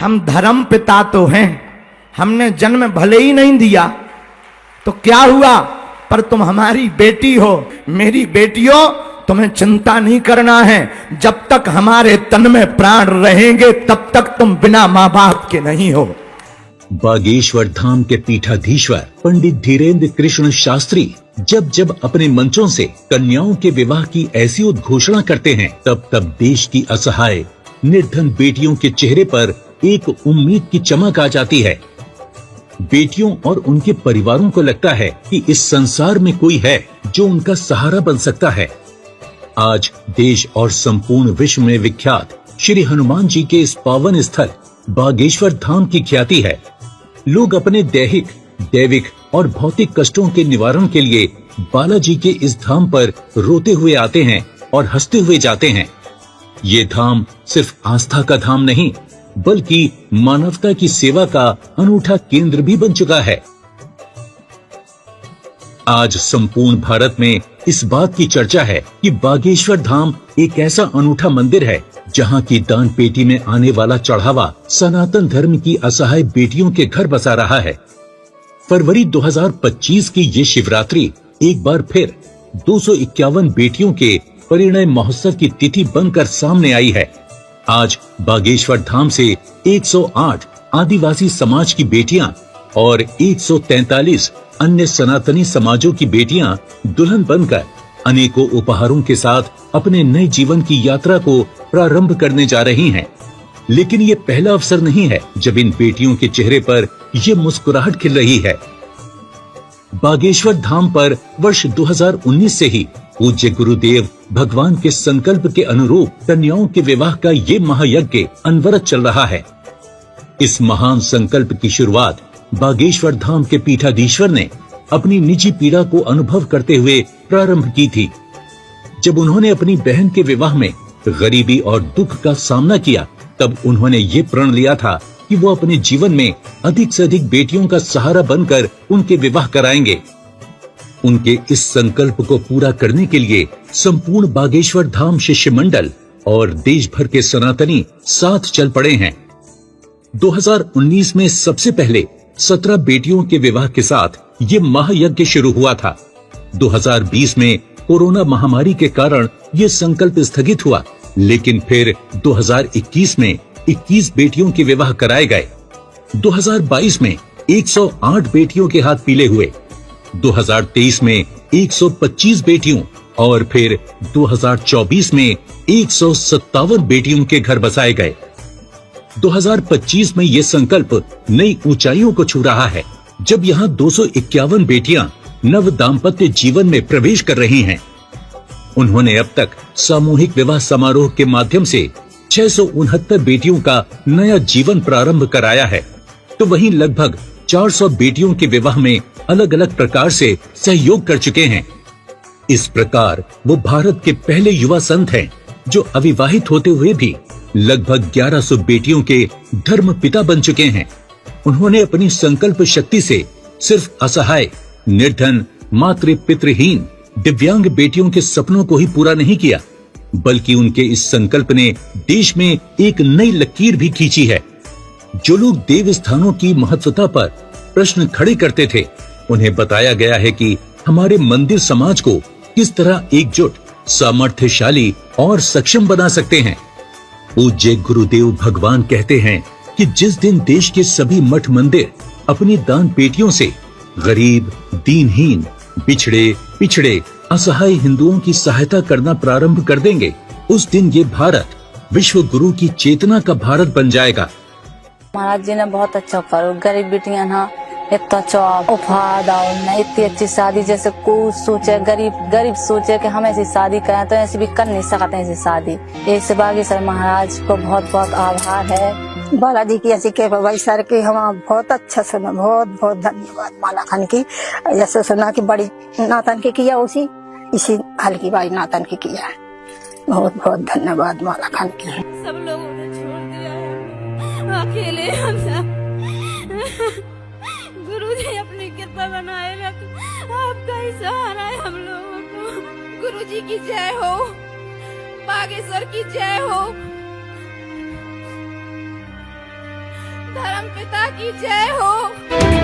हम धर्म पिता तो हैं, हमने जन्म भले ही नहीं दिया तो क्या हुआ, पर तुम हमारी बेटी हो, मेरी बेटियों तुम्हें चिंता नहीं करना है, जब तक हमारे तन में प्राण रहेंगे तब तक तुम बिना माँ बाप के नहीं हो। बागेश्वर धाम के पीठाधीश्वर पंडित धीरेन्द्र कृष्ण शास्त्री जब जब अपने मंचों से कन्याओं के विवाह की ऐसी उद्घोषणा करते हैं, तब तब देश की असहाय निर्धन बेटियों के चेहरे पर एक उम्मीद की चमक आ जाती है। बेटियों और उनके परिवारों को लगता है कि इस संसार में कोई है जो उनका सहारा बन सकता है। आज देश और संपूर्ण विश्व में विख्यात श्री हनुमान जी के इस पावन स्थल बागेश्वर धाम की ख्याति है। लोग अपने दैहिक, दैविक और भौतिक कष्टों के निवारण के लिए बालाजी के इस धाम पर रोते हुए आते हैं और हंसते हुए जाते हैं। ये धाम सिर्फ आस्था का धाम नहीं, बल्कि मानवता की सेवा का अनूठा केंद्र भी बन चुका है। आज संपूर्ण भारत में इस बात की चर्चा है कि बागेश्वर धाम एक ऐसा अनूठा मंदिर है जहां की दान पेटी में आने वाला चढ़ावा सनातन धर्म की असहाय बेटियों के घर बसा रहा है। फरवरी 2025 की ये शिवरात्रि एक बार फिर 251 बेटियों के परिणय महोत्सव की तिथि बनकर सामने आई है। आज बागेश्वर धाम से 108 आदिवासी समाज की बेटियां और 143 अन्य सनातनी समाजों की बेटियां दुल्हन बनकर अनेकों उपहारों के साथ अपने नए जीवन की यात्रा को प्रारंभ करने जा रही हैं। लेकिन ये पहला अवसर नहीं है जब इन बेटियों के चेहरे पर ये मुस्कुराहट खिल रही है। बागेश्वर धाम पर वर्ष 2019 से ही पूज्य गुरुदेव भगवान के संकल्प के अनुरूप कन्याओं के विवाह का ये महायज्ञ अनवरत चल रहा है। इस महान संकल्प की शुरुआत बागेश्वर धाम के पीठाधीश्वर ने अपनी निजी पीड़ा को अनुभव करते हुए प्रारंभ की थी। जब उन्होंने अपनी बहन के विवाह में गरीबी और दुख का सामना किया, तब उन्होंने ये प्रण लिया था कि वो अपने जीवन में अधिक से अधिक बेटियों का सहारा बनकर उनके विवाह कराएंगे। उनके इस संकल्प को पूरा करने के लिए संपूर्ण बागेश्वर धाम शिष्य मंडल और देश भर के सनातनी साथ चल पड़े हैं। 2019 में सबसे पहले 17 बेटियों के विवाह के साथ ये महायज्ञ शुरू हुआ था। 2020 में कोरोना महामारी के कारण ये संकल्प स्थगित हुआ, लेकिन फिर 2021 में 21 बेटियों के विवाह कराए गए। 2022 में 108 बेटियों के हाथ पीले हुए, 2023 में 125 बेटियों और फिर 2024 में 157 बेटियों के घर बसाए गए। 2025 में ये संकल्प नई ऊंचाइयों को छू रहा है, जब यहाँ 251 बेटियां नव दाम्पत्य जीवन में प्रवेश कर रही हैं। उन्होंने अब तक सामूहिक विवाह समारोह के माध्यम से 669 बेटियों का नया जीवन प्रारंभ कराया है, तो वहीं लगभग 400 बेटियों के विवाह में अलग अलग प्रकार से सहयोग कर चुके हैं। इस प्रकार वो भारत के पहले युवा संत हैं जो अविवाहित होते हुए भी लगभग 1100 बेटियों के धर्म पिता बन चुके हैं। उन्होंने अपनी संकल्प शक्ति से सिर्फ असहाय, निर्धन, मातृ पितृहीन, दिव्यांग बेटियों के सपनों को ही पूरा नहीं किया, बल्कि उनके इस संकल्प ने देश में एक नई लकीर भी खींची है। जो लोग देव स्थानों की महत्वता पर प्रश्न खड़े करते थे, उन्हें बताया गया है कि हमारे मंदिर समाज को किस तरह एकजुट, सामर्थ्यशाली और सक्षम बना सकते हैं। पूज्य गुरुदेव भगवान कहते हैं कि जिस दिन देश के सभी मठ मंदिर अपनी दान पेटियों से गरीब, दीनहीन, बिछड़े, पिछड़े, असहाय हिंदुओं की सहायता करना प्रारंभ कर देंगे, उस दिन ये भारत विश्व गुरु की चेतना का भारत बन जाएगा। महाराज जी ने बहुत अच्छा करो, गरीब बेटियां ना इतना अच्छा उपहार दाओ, इतनी अच्छी शादी, जैसे कोई सोचे गरीब सोचे कि हम ऐसी शादी करें तो ऐसी भी कर नहीं सकते ऐसी शादी। ऐसे बागेश्वर महाराज को बहुत बहुत आभार है। बालाजी की ऐसी कृपा भाई सर की, हम बहुत अच्छा सुना, बहुत बहुत धन्यवाद माला खान की। जैसे सुना कि बड़ी नातन की किया, उसी इसी हल्की बाई नातन की किया। बहुत बहुत धन्यवाद माला खान की। सब लोगों ने छोड़ दिया है, अकेले हम गुरुजी अपनी कृपा बनाए रख, आपका ही सहारा है हम लोगों को। गुरुजी की जय हो, बागेश्वर की जय हो। धर्म पिता की जय हो।